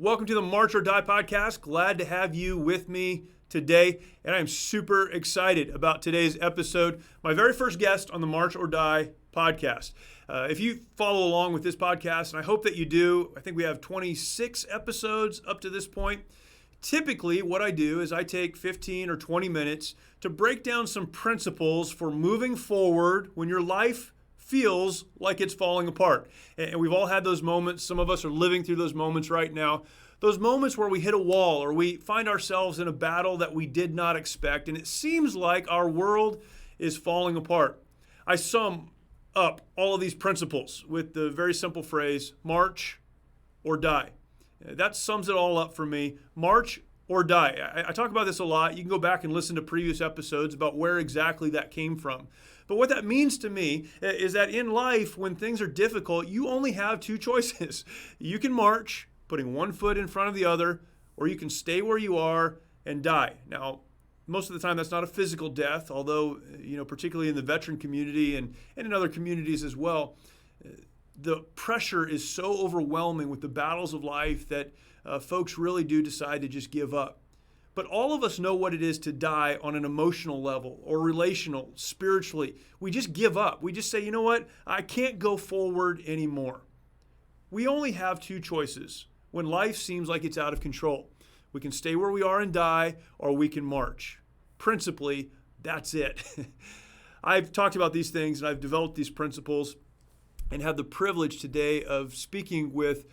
Welcome to the March or Die podcast. Glad to have you with me today, and I am super excited about today's episode. My very first guest on the March or Die podcast. If you follow along with this podcast, and I hope that you do, I think we have 26 episodes up to this point. Typically, what I do is I take 15 or 20 minutes to break down some principles for moving forward when your life feels like it's falling apart. And we've all had those moments. Some of us are living through those moments right now. Those moments where we hit a wall or we find ourselves in a battle that we did not expect, and it seems like our world is falling apart. I sum up all of these principles with the very simple phrase, march or die. That sums it all up for me. March or die. I talk about this a lot. You can go back and listen to previous episodes about where exactly that came from. But what that means to me is that in life, when things are difficult, you only have two choices. You can march, putting one foot in front of the other, or you can stay where you are and die. Now, most of the time, that's not a physical death, although, particularly in the veteran community and in other communities as well, the pressure is so overwhelming with the battles of life that folks really do decide to just give up. But all of us know what it is to die on an emotional level or relational, spiritually. We just give up. We just say, you know what? I can't go forward anymore. We only have two choices when life seems like it's out of control. We can stay where we are and die, or we can march. Principally, that's it. I've talked about these things and I've developed these principles and have the privilege today of speaking with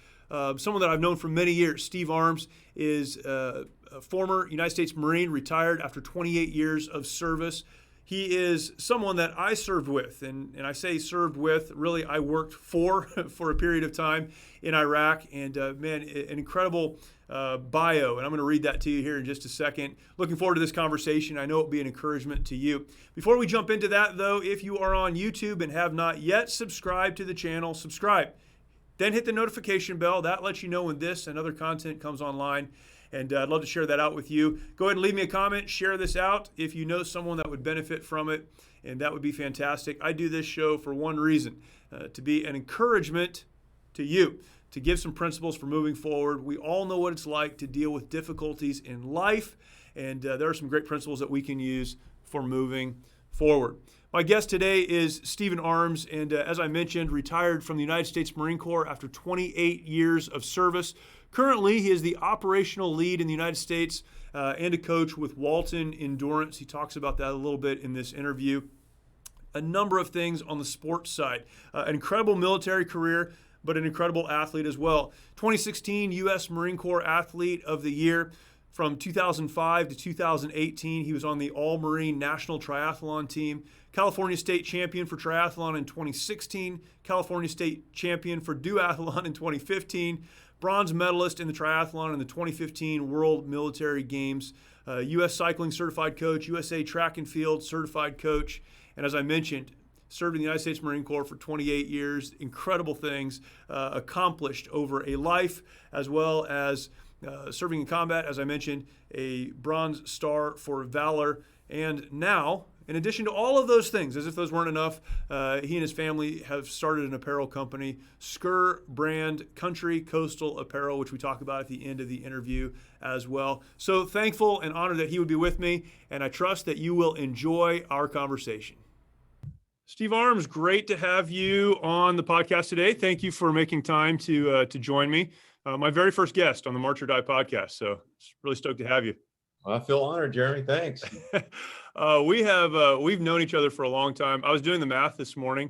someone that I've known for many years. Steve Arms is a former United States Marine, retired after 28 years of service. He is someone that I served with, and I say served with, really I worked for a period of time in Iraq, and an incredible bio, and I'm going to read that to you here in just a second. Looking forward to this conversation. I know it'll be an encouragement to you. Before we jump into that, though, if you are on YouTube and have not yet subscribed to the channel, subscribe. Then hit the notification bell. That lets you know when this and other content comes online. And I'd love to share that out with you. Go ahead and leave me a comment. Share this out if you know someone that would benefit from it, and that would be fantastic. I do this show for one reason, to be an encouragement to you, to give some principles for moving forward. We all know what it's like to deal with difficulties in life, and there are some great principles that we can use for moving forward. My guest today is Stephen Arms, and as I mentioned, retired from the United States Marine Corps after 28 years of service. Currently, he is the operational lead in the United States and a coach with Walton Endurance. He talks about that a little bit in this interview. A number of things on the sports side. An incredible military career, but an incredible athlete as well. 2016 U.S. Marine Corps Athlete of the Year. From 2005 to 2018, he was on the All-Marine National Triathlon team. California State Champion for Triathlon in 2016. California State Champion for Duathlon in 2015. Bronze medalist in the triathlon in the 2015 World Military Games. U.S. Cycling Certified Coach, USA Track and Field Certified Coach. And as I mentioned, served in the United States Marine Corps for 28 years. Incredible things accomplished over a life, as well as serving in combat, as I mentioned, a Bronze Star for Valor. And now, in addition to all of those things, as if those weren't enough, he and his family have started an apparel company, Skur Brand Country Coastal Apparel, which we talk about at the end of the interview as well. So thankful and honored that he would be with me, and I trust that you will enjoy our conversation. Steve Arms, great to have you on the podcast today. Thank you for making time to join me. My very first guest on the March or Die podcast, so really stoked to have you. I feel honored, Jeremy. Thanks. We've known each other for a long time. I was doing the math this morning.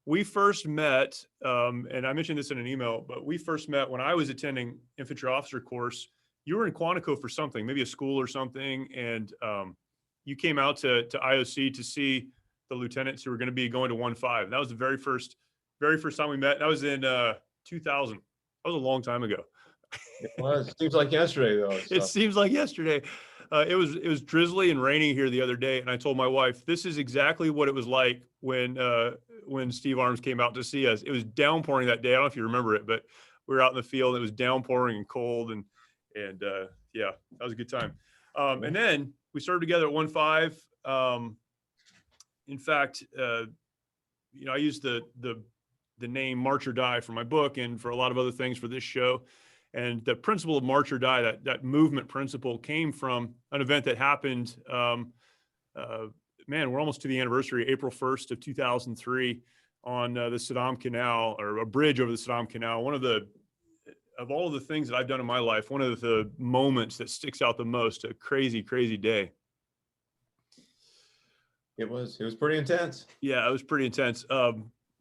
We first met, and I mentioned this in an email, but we first met when I was attending infantry officer course. You were in Quantico for something, maybe a school or something, and you came out to IOC to see the lieutenants who were going to be going to 1-5. That was the very first time we met. That was in 2000. That was a long time ago. It was. Seems like yesterday, though. It seems like yesterday. It was drizzly and raining here the other day, and I told my wife, this is exactly what it was like when Steve Arms came out to see us. It was downpouring that day. I don't know if you remember it, but we were out in the field. And it was downpouring and cold, and yeah, that was a good time. And then we started together at 1-5. In fact, I used the name March or Die for my book and for a lot of other things for this show. And the principle of march or die, that movement principle, came from an event that happened. Man, we're almost to the anniversary, April 1st of 2003, on the Saddam Canal, or a bridge over the Saddam Canal. Of all of the things that I've done in my life, one of the moments that sticks out the most. A crazy, crazy day. It was pretty intense. Yeah, it was pretty intense.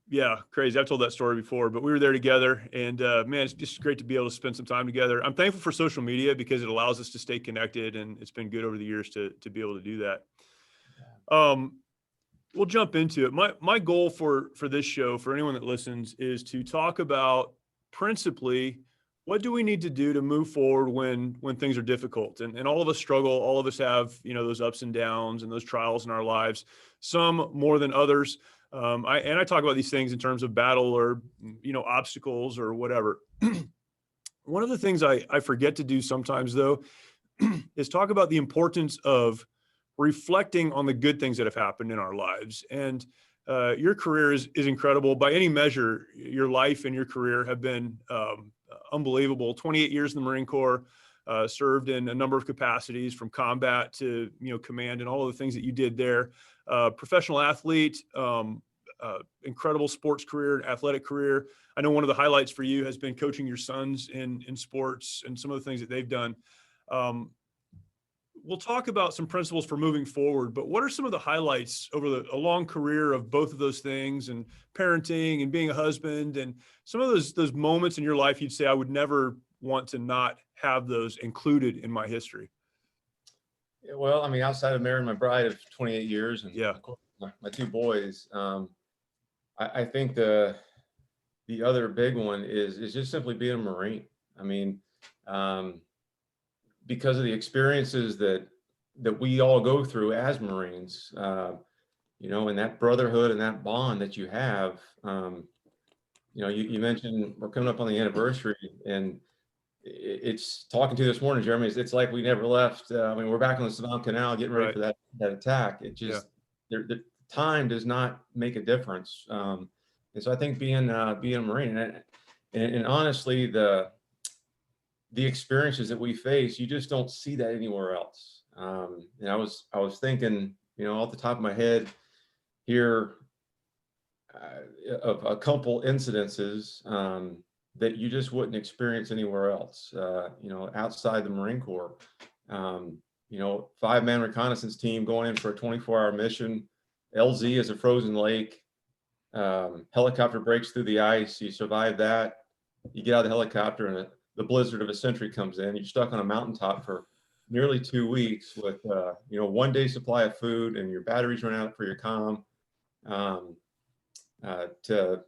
Yeah, crazy. I've told that story before, but we were there together, and man, it's just great to be able to spend some time together. I'm thankful for social media because it allows us to stay connected, and it's been good over the years to be able to do that. We'll jump into it. My goal for this show, for anyone that listens, is to talk about principally what do we need to do to move forward when things are difficult, and all of us struggle. All of us have those ups and downs and those trials in our lives, some more than others. I talk about these things in terms of battle or obstacles or whatever. One of the things I forget to do sometimes, though, is talk about the importance of reflecting on the good things that have happened in our lives. And your career is incredible by any measure. Your life and your career have been unbelievable. 28 years in the Marine Corps, served in a number of capacities, from combat to command, and all of the things that you did there. Professional athlete, incredible sports career, athletic career. I know one of the highlights for you has been coaching your sons in sports and some of the things that they've done. We'll talk about some principles for moving forward, but what are some of the highlights over a long career of both of those things, and parenting and being a husband, and some of those moments in your life you'd say, I would never want to not have those included in my history? Well, I mean, outside of marrying my bride of 28 years and Yeah. of course, my two boys, I think the other big one is just simply being a Marine. I mean, because of the experiences that we all go through as Marines, and that brotherhood and that bond that you have. You mentioned we're coming up on the anniversary, and it's talking to you this morning, Jeremy. It's like we never left. I mean, we're back on the Saddam Canal, getting ready for that attack. It just the time does not make a difference. And so I think being a Marine, and honestly, the experiences that we face, you just don't see that anywhere else. And I was thinking, off the top of my head here, of a couple incidences that you just wouldn't experience anywhere else. Outside the Marine Corps. 5-man reconnaissance team going in for a 24-hour mission. LZ is a frozen lake. Helicopter breaks through the ice. You survive that. You get out of the helicopter, and the blizzard of a century comes in. You're stuck on a mountaintop for nearly 2 weeks with 1 day supply of food, and your batteries run out for your comm. To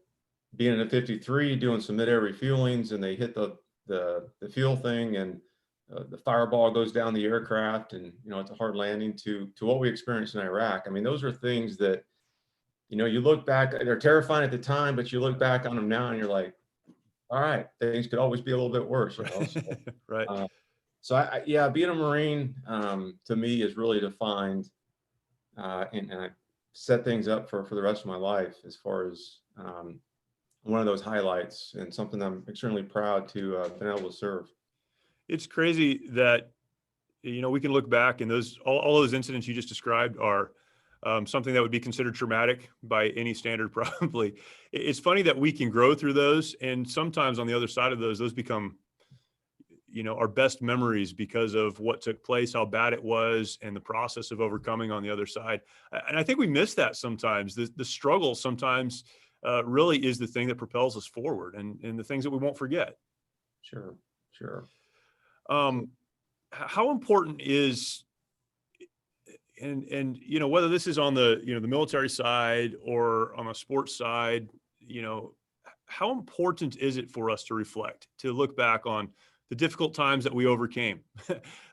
being in a 53, doing some mid-air refuelings, and they hit the fuel thing, and the fireball goes down the aircraft, and it's a hard landing. To what we experienced in Iraq. I mean, those are things that you look back, they're terrifying at the time, but you look back on them now and you're like, all right, things could always be a little bit worse. So, Right. So being a Marine to me is really defined, and I set things up for the rest of my life as far as one of those highlights, and something I'm extremely proud to have been able to serve. It's crazy that we can look back, and all those incidents you just described are something that would be considered traumatic by any standard, probably. It's funny that we can grow through those, and sometimes on the other side of those become our best memories because of what took place, how bad it was, and the process of overcoming on the other side. And I think we miss that sometimes. The struggle sometimes really is the thing that propels us forward, and the things that we won't forget. Sure. How important is, and whether this is on the the military side or on a sports side, how important is it for us to reflect, to look back on the difficult times that we overcame,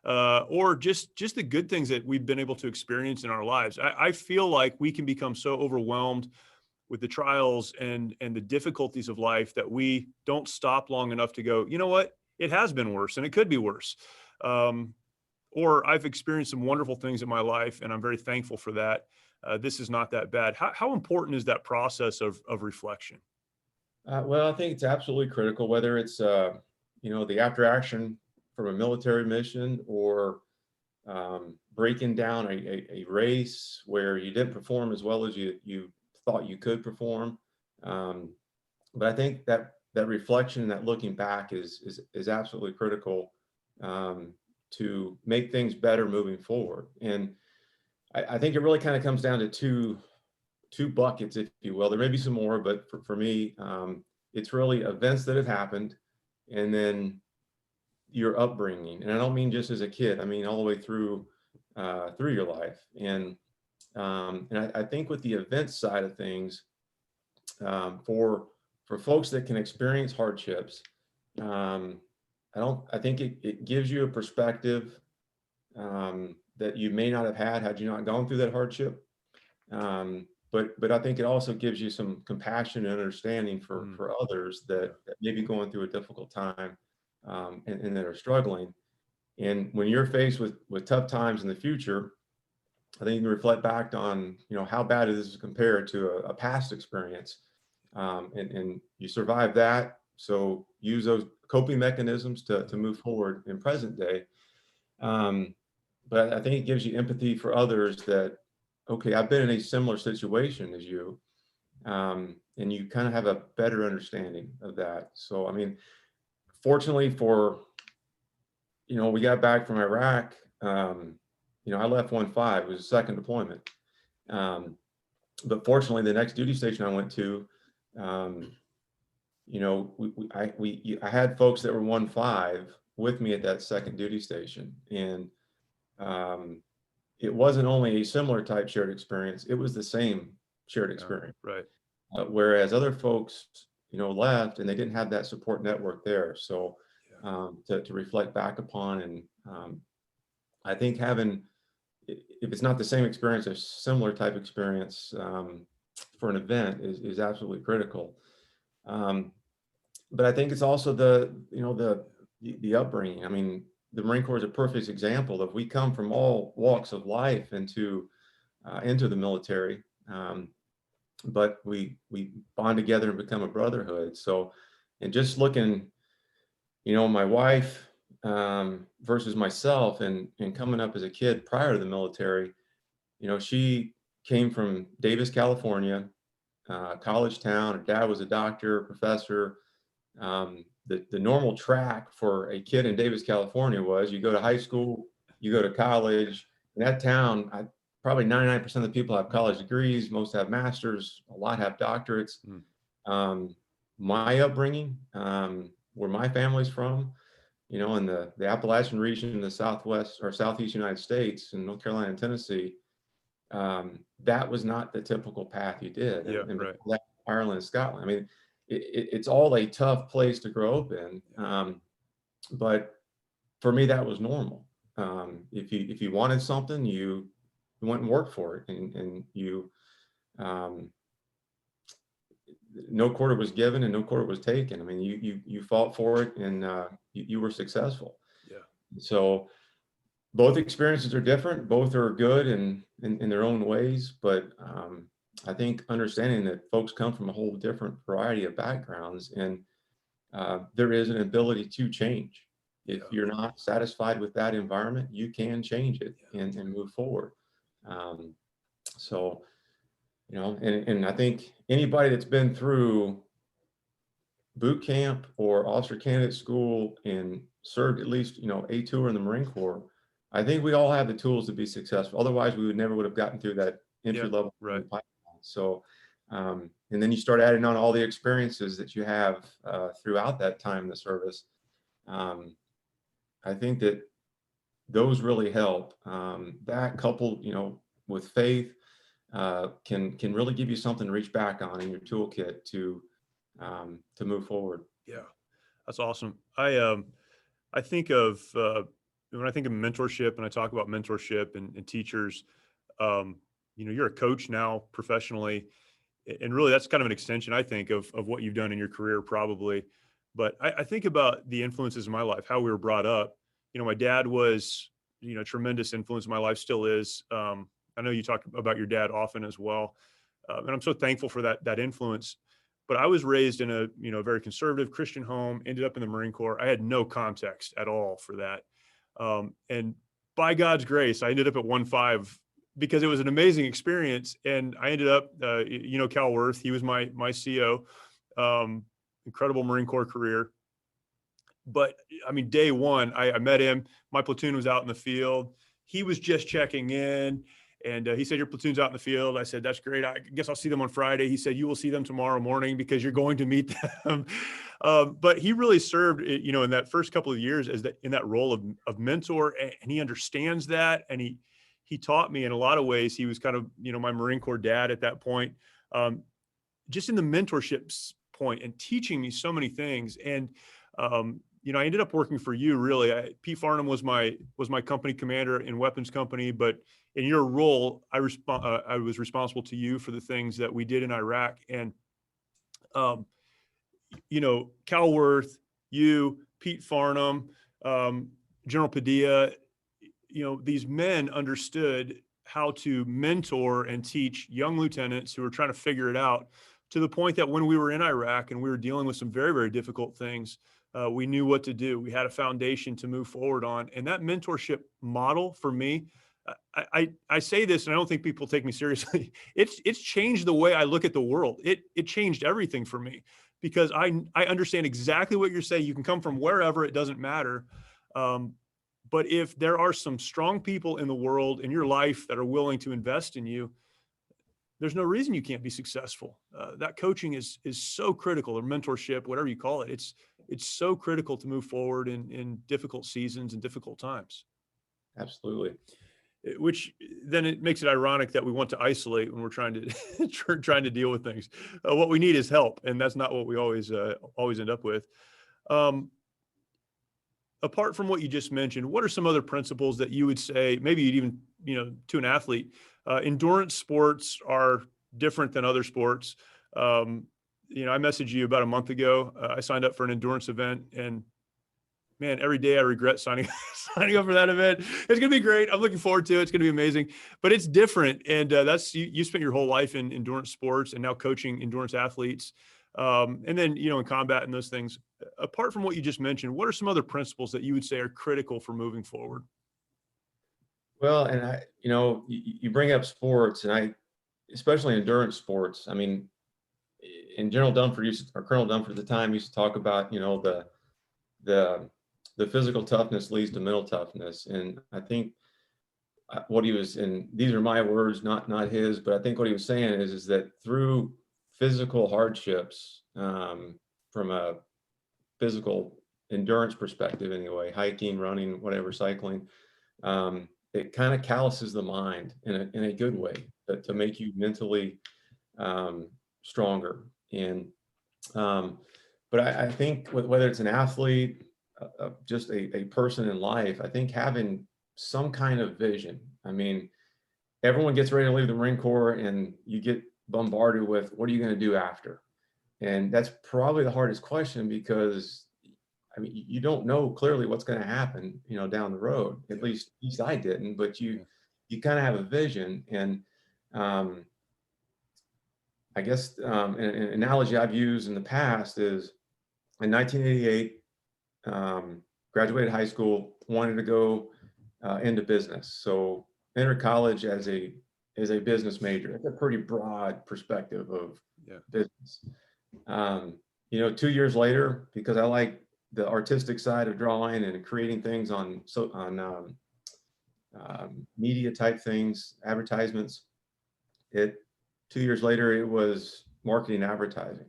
or just the good things that we've been able to experience in our lives? I feel like we can become so overwhelmed with the trials and the difficulties of life that we don't stop long enough to go, you know what, it has been worse and it could be worse. Or I've experienced some wonderful things in my life, and I'm very thankful for that. This is not that bad. How important is that process of reflection? Well, I think it's absolutely critical, whether it's the after action from a military mission, or breaking down a race where you didn't perform as well as you thought you could perform. But I think that reflection and that looking back is absolutely critical, to make things better moving forward. And I think it really kind of comes down to two buckets, if you will. There may be some more, but for me, it's really events that have happened, and then your upbringing. And I don't mean just as a kid. I mean all the way through your life. And I think with the event side of things, for folks that can experience hardships, I think it gives you a perspective that you may not have had you not gone through that hardship. But I think it also gives you some compassion and understanding for others that may be going through a difficult time, and that are struggling. And when you're faced with tough times in the future, I think you can reflect back on, how bad it is compared to a past experience, and you survive that. So use those coping mechanisms to move forward in present day. But I think it gives you empathy for others that, okay, I've been in a similar situation as you, and you kind of have a better understanding of that. So, I mean, fortunately we got back from Iraq. I left 1-5, it was a second deployment. But fortunately, the next duty station I went to, I had folks that were 1-5 with me at that second duty station. And it wasn't only a similar type shared experience, it was the same shared experience. Right. Whereas other folks, left and they didn't have that support network there. So to reflect back upon, and I think having, if it's not the same experience, a similar type experience for an event is absolutely critical. But I think it's also the upbringing. I mean, the Marine Corps is a perfect example of, we come from all walks of life into the military, but we bond together and become a brotherhood. So, and just looking, my wife versus myself, and coming up as a kid prior to the military, she came from Davis, California, college town. Her dad was a doctor, professor. The normal track for a kid in Davis, California was, you go to high school, you go to college. In that town, probably 99% of the people have college degrees, most have masters, a lot have doctorates. My upbringing, where my family's from, in the Appalachian region in the Southwest or Southeast United States, in North Carolina and Tennessee, that was not the typical path you did. And right. that, Ireland and Scotland. I mean, it's all a tough place to grow up in. But for me, that was normal. If you wanted something, you went and worked for it, and you, no quarter was given and no quarter was taken. I mean, you fought for it, and you were successful. Yeah. So both experiences are different. Both are good in their own ways. But I think understanding that folks come from a whole different variety of backgrounds, and there is an ability to change. If you're not satisfied with that environment, you can change it and move forward. So, and I think anybody that's been through boot camp or officer candidate school and served at least, a tour in the Marine Corps, I think we all have the tools to be successful. Otherwise, we never would have gotten through that entry level pipeline. So, and then you start adding on all the experiences that you have throughout that time in the service. I think that those really help. That coupled, with faith, can really give you something to reach back on in your toolkit to move forward. Yeah, that's awesome. I think of when I think of mentorship, and I talk about mentorship and teachers, you're a coach now professionally, and really that's kind of an extension, I think, of what you've done in your career probably. But I think about the influences in my life, how we were brought up. My dad was, tremendous influence in my life, still is. I know you talk about your dad often as well. And I'm so thankful for that influence. but I was raised in a, very conservative Christian home, ended up in the Marine Corps. I had no context at all for that. And by God's grace, I ended up at 1.5 because it was an amazing experience. And I ended up, Cal Worth, he was my CO, incredible Marine Corps career. But I mean, day one, I met him. My platoon was out in the field. He was just checking in. And he said, your platoon's out in the field. I said, that's great. I guess I'll see them on Friday. He said, you will see them tomorrow morning because you're going to meet them. But he really served, in that first couple of years in that role of mentor. And he understands that. And he taught me in a lot of ways. He was kind of, my Marine Corps dad at that point, just in the mentorship point and teaching me so many things. And, I ended up working for you really. Pete Farnham was my company commander in weapons company, but in your role, I was responsible to you for the things that we did in Iraq. And, Cal Worth, you, Pete Farnham, General Padilla, these men understood how to mentor and teach young lieutenants who were trying to figure it out, to the point that when we were in Iraq and we were dealing with some very, very difficult things, we knew what to do. We had a foundation to move forward on. And that mentorship model for me, I say this, and I don't think people take me seriously. It's changed the way I look at the world. It changed everything for me, because I understand exactly what you're saying. You can come from wherever, it doesn't matter. But if there are some strong people in the world, in your life, that are willing to invest in you, there's no reason you can't be successful. That coaching is so critical, or mentorship, whatever you call it. It's so critical to move forward in difficult seasons and difficult times. Absolutely. Which then it makes it ironic that we want to isolate when we're trying to deal with things. What we need is help, and that's not what we always end up with. Apart from what you just mentioned, what are some other principles that you would say, maybe you'd even, to an athlete? Endurance sports are different than other sports. I messaged you about a month ago. I signed up for an endurance event, and man, every day I regret signing up for that event. It's going to be great. I'm looking forward to it. It's going to be amazing, but it's different. And that's, you spent your whole life in endurance sports and now coaching endurance athletes. And then, in combat and those things. Apart from what you just mentioned, what are some other principles that you would say are critical for moving forward? Well, and you bring up sports, and especially endurance sports. I mean, in Colonel Dunford at the time used to talk about, the physical toughness leads to mental toughness. And I think what he was, and these are my words, not his, but I think what he was saying is that through physical hardships, from a physical endurance perspective anyway, hiking, running, whatever, cycling, it kind of calluses the mind in a good way, to make you mentally stronger. And but I think whether it's an athlete, just a person in life, I think having some kind of vision. I mean, everyone gets ready to leave the Marine Corps, and you get bombarded with, what are you going to do after? And that's probably the hardest question, because I mean, you don't know clearly what's going to happen, down the road. At least I didn't, but you kind of have a vision. And I guess an analogy I've used in the past is, in 1988, graduated high school, wanted to go into business. So entered college as a business major. That's a pretty broad perspective of business. 2 years later, because I like the artistic side of drawing and creating things on media type things, advertisements. 2 years later, it was marketing advertising.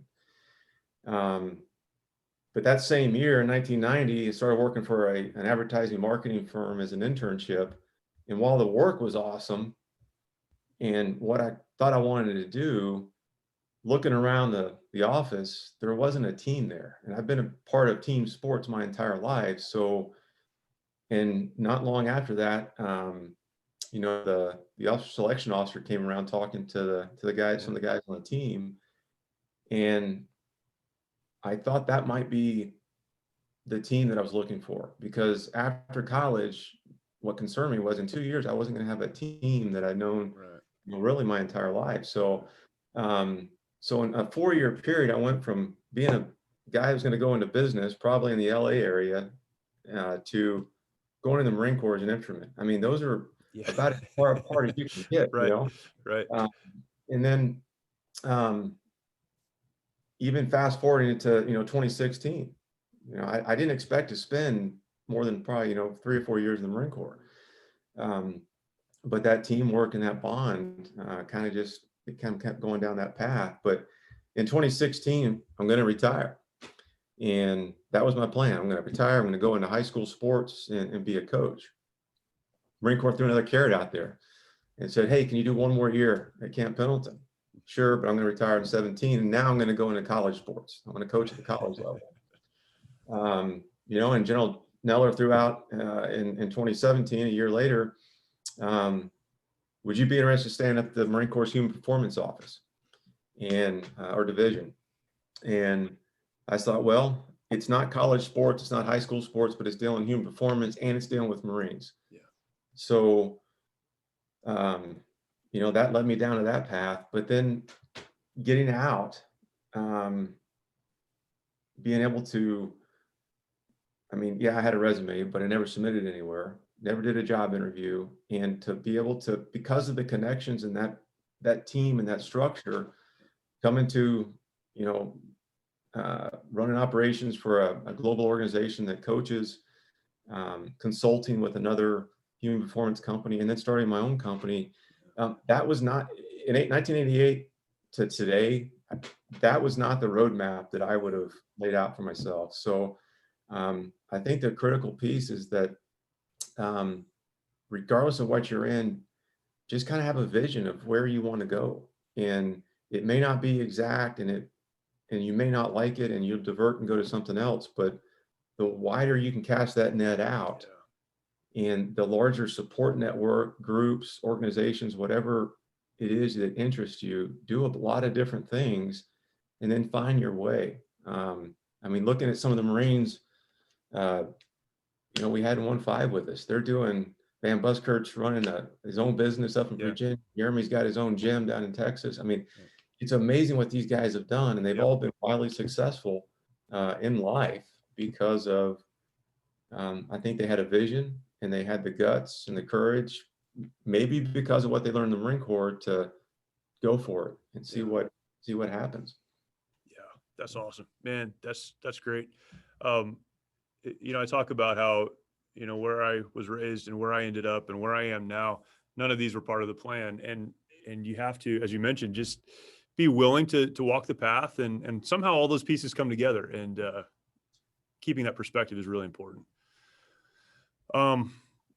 But that same year, in 1990, I started working for an advertising marketing firm as an internship. And while the work was awesome, and what I thought I wanted to do, looking around the office, there wasn't a team there. And I've been a part of team sports my entire life. So, and not long after that, the selection officer came around talking to the guys, some of the guys on the team. And I thought that might be the team that I was looking for, because after college, what concerned me was, in 2 years, I wasn't going to have a team that I'd known really my entire life. So, So in a 4-year period, I went from being a guy who's going to go into business, probably in the LA area, to going in the Marine Corps as an infantryman. I mean, those are Yeah. about as far apart as you can get, Right. Right. And then um, even fast forwarding into 2016, I didn't expect to spend more than probably 3 or 4 years in the Marine Corps. But that teamwork and that bond kind of just it kind of kept going down that path. But in 2016, I'm going to retire. And that was my plan. I'm going to retire. I'm going to go into high school sports and be a coach. Marine Corps threw another carrot out there and said, hey, can you do one more year at Camp Pendleton? Sure, but I'm going to retire in 17. And now I'm going to go into college sports. I'm going to coach at the college level. And General Neller threw out in 2017, a year later, would you be interested in staying at the Marine Corps Human Performance Office and or division? And I thought, well, it's not college sports, it's not high school sports, but it's dealing with human performance and it's dealing with Marines. Yeah. So, that led me down to that path. But then getting out, being able to, I had a resume, but I never submitted anywhere, never did a job interview. And to be able to, because of the connections and that team and that structure, come into, running operations for a global organization that coaches, consulting with another human performance company, and then starting my own company. That was not, in 1988 to today, that was not the roadmap that I would have laid out for myself. So I think the critical piece is that regardless of what you're in, just kind of have a vision of where you want to go. And it may not be exact, and you may not like it, and you'll divert and go to something else, but the wider you can cast that net out, and the larger support network, groups, organizations, whatever it is that interests you, do a lot of different things and then find your way. Looking at some of the Marines, we had 1-5 with us. They're doing, Van Buskert's running his own business up in Virginia. Jeremy's got his own gym down in Texas. It's amazing what these guys have done, and they've all been wildly successful in life because of, I think they had a vision and they had the guts and the courage, maybe because of what they learned in the Marine Corps, to go for it and see what happens. Yeah, that's awesome, man. That's great. I talk about how, where I was raised and where I ended up and where I am now, none of these were part of the plan. And you have to, as you mentioned, just be willing to walk the path, and somehow all those pieces come together, and keeping that perspective is really important.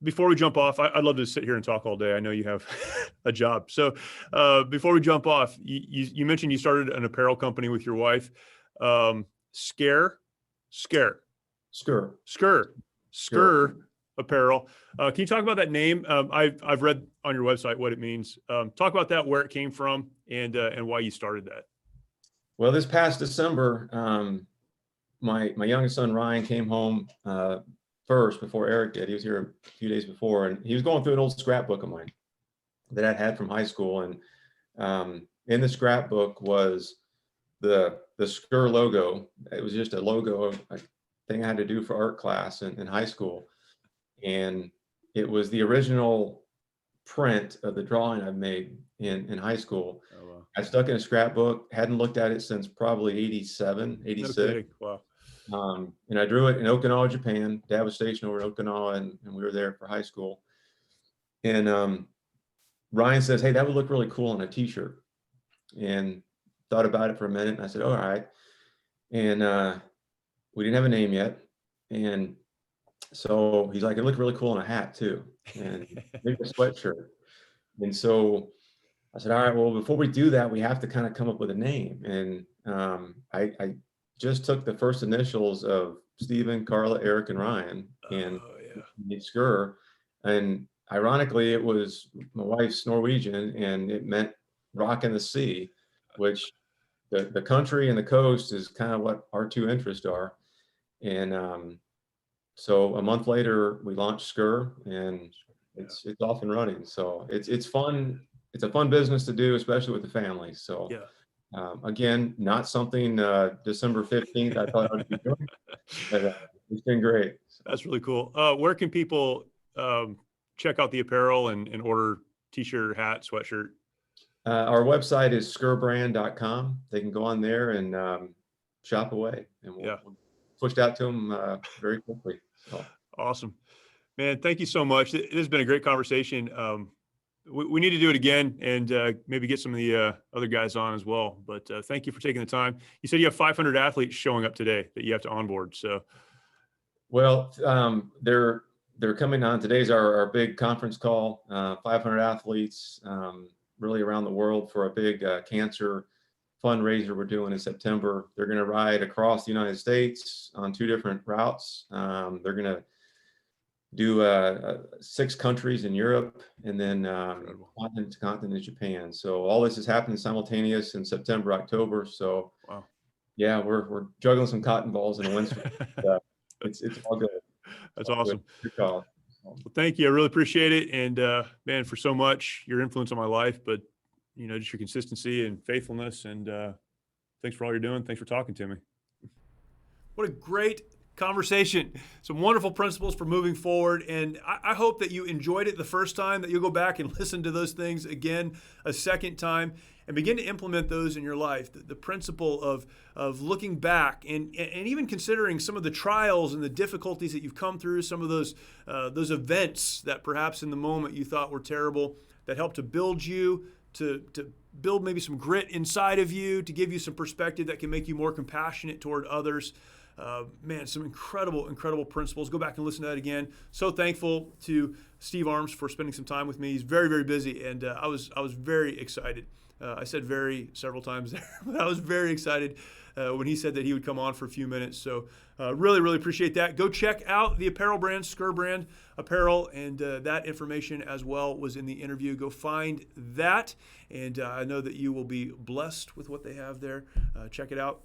Before we jump off, I'd love to sit here and talk all day. I know you have a job. So before we jump off, you mentioned you started an apparel company with your wife. Scare Apparel. Can you talk about that name? I've read on your website what it means. Talk about that, where it came from, and why you started that. Well, this past December, my youngest son Ryan came home first before Eric did. He was here a few days before, and he was going through an old scrapbook of mine that I'd had from high school. And in the scrapbook was the SCUR logo. It was just a logo of a thing I had to do for art class in high school. And it was the original print of the drawing I made in high school. Oh, wow. I stuck in a scrapbook, hadn't looked at it since probably 87, 86. No kidding. Wow. And I drew it in Okinawa, Japan. Dad was stationed over in Okinawa, and we were there for high school. And Ryan says, hey, that would look really cool on a t-shirt. And thought about it for a minute, and I said, all right. And we didn't have a name yet. And so he's like, it looked really cool on a hat too, and maybe a sweatshirt. And so I said, all right, well, before we do that, we have to kind of come up with a name. And I just took the first initials of Stephen, Carla, Eric, and Ryan, and SCUR. And ironically, it was my wife's Norwegian, and it meant rock in the sea, which the country and the coast is kind of what our two interests are. And so a month later, we launched SCUR, and it's off and running. So it's fun. It's a fun business to do, especially with the family. So yeah. Again, not something December 15th I thought I'd be doing, but it's been great. That's really cool. Where can people check out the apparel and order t-shirt, hat, sweatshirt? Our website is skirbrand.com. They can go on there and shop away, and we'll push it out to them very quickly. So. Awesome, man. Thank you so much. It has been a great conversation. We need to do it again and maybe get some of the other guys on as well. But thank you for taking the time. You said you have 500 athletes showing up today that you have to onboard. So, well, they're coming on. Today's our big conference call. 500 athletes, really around the world for a big cancer fundraiser we're doing in September. They're going to ride across the United States on 2 different routes. They're going to do 6 countries in Europe, and then continent to continent Japan. So all this is happening simultaneous in September, October. So wow. Yeah, we're juggling some cotton balls in a windstorm. It's all good. That's awesome. Good call. Well, thank you. I really appreciate it. And man, for so much, your influence on my life, but just your consistency and faithfulness. And thanks for all you're doing. Thanks for talking to me. What a great conversation. Some wonderful principles for moving forward. And I hope that you enjoyed it the first time, that you'll go back and listen to those things again a second time and begin to implement those in your life. The principle of looking back and even considering some of the trials and the difficulties that you've come through, some of those events that perhaps in the moment you thought were terrible, that helped to build you, to build maybe some grit inside of you, to give you some perspective that can make you more compassionate toward others. Man, some incredible principles. Go back and listen to that again. So thankful to Steve Arms for spending some time with me. He's very, very busy, and I was very excited. I said very several times there, but I was very excited when he said that he would come on for a few minutes. So really appreciate that. Go check out the apparel brand, Skir Brand Apparel, and that information as well was in the interview. Go find that, and I know that you will be blessed with what they have there. Check it out.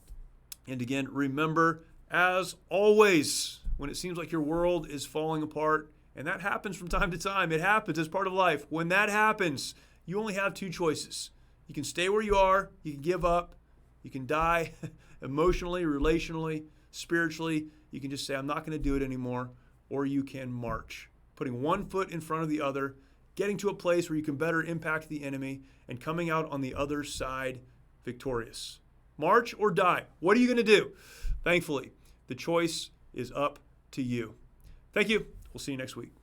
And again, remember, as always, when it seems like your world is falling apart, and that happens from time to time, it happens as part of life. When that happens, you only have 2 choices. You can stay where you are, you can give up, you can die emotionally, relationally, spiritually. You can just say, I'm not going to do it anymore, or you can march, putting one foot in front of the other, getting to a place where you can better impact the enemy, and coming out on the other side victorious. March or die. What are you going to do? Thankfully, the choice is up to you. Thank you. We'll see you next week.